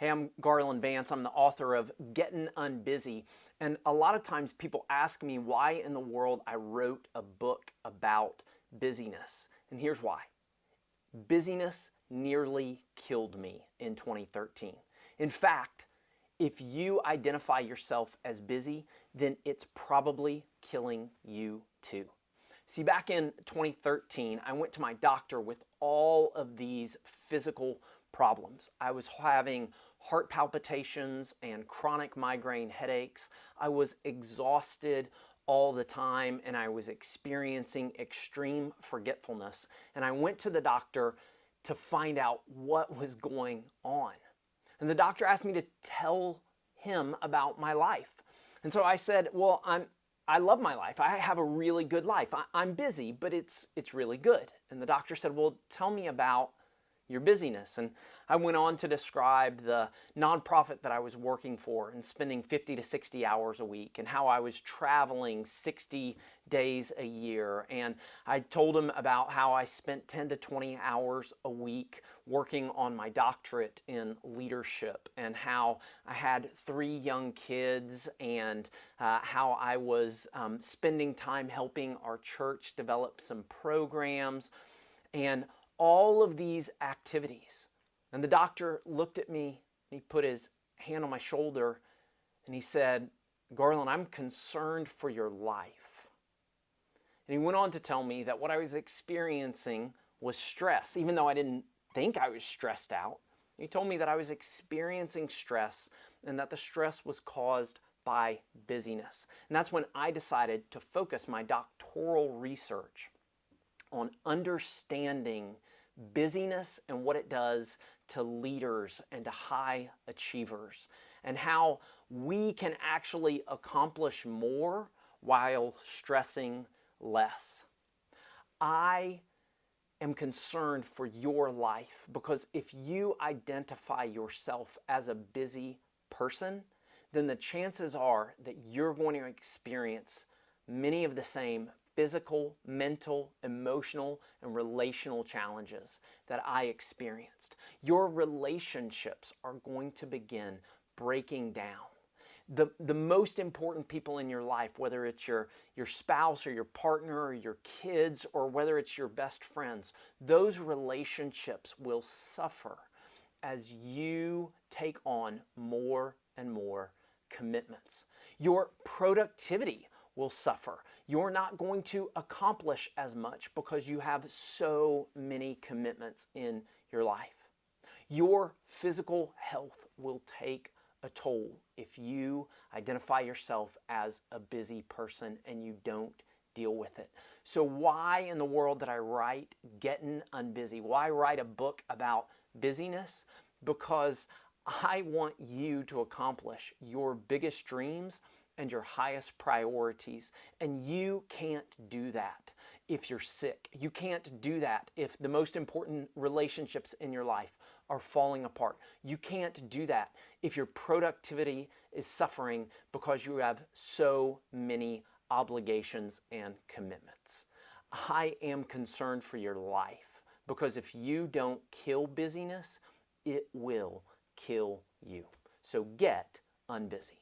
Hey, I'm Garland Vance. I'm the author of Gettin Unbusy. And a lot of times people ask me why in the world I wrote a book about busyness. And here's why. Busyness nearly killed me in 2013. In fact, if you identify yourself as busy, then it's probably killing you too. See, back in 2013, I went to my doctor with all of these physical problems. I was having heart palpitations and chronic migraine headaches. I was exhausted all the time, and I was experiencing extreme forgetfulness. And I went to the doctor to find out what was going on. And the doctor asked me to tell him about my life. And so I said, well, I love my life. I have a really good life. I'm busy, but it's really good. And the doctor said, well, tell me about your busyness. And I went on to describe the nonprofit that I was working for and spending 50 to 60 hours a week, and how I was traveling 60 days a year. And I told him about how I spent 10 to 20 hours a week working on my doctorate in leadership, and how I had 3 young kids, and how I was spending time helping our church develop some programs, and all of these activities. And the doctor looked at me, and he put his hand on my shoulder, and he said, Garland, I'm concerned for your life. And he went on to tell me that what I was experiencing was stress, even though I didn't think I was stressed out. He told me that I was experiencing stress, and that the stress was caused by busyness. And that's when I decided to focus my doctoral research on understanding busyness and what it does to leaders and to high achievers, and how we can actually accomplish more while stressing less. I am concerned for your life, because if you identify yourself as a busy person, then the chances are that you're going to experience many of the same physical, mental, emotional, and relational challenges that I experienced. Your relationships are going to begin breaking down. The most important people in your life, whether it's your spouse or your partner or your kids, or whether it's your best friends, those relationships will suffer as you take on more and more commitments. Your productivity will suffer. You're not going to accomplish as much because you have so many commitments in your life. Your physical health will take a toll if you identify yourself as a busy person and you don't deal with it. So why in the world did I write Gettin Unbusy? Why write a book about busyness? Because I want you to accomplish your biggest dreams and your highest priorities. And you can't do that if you're sick. You can't do that if the most important relationships in your life are falling apart. You can't do that if your productivity is suffering because you have so many obligations and commitments. I am concerned for your life, because if you don't kill busyness, it will kill you. So get unbusy.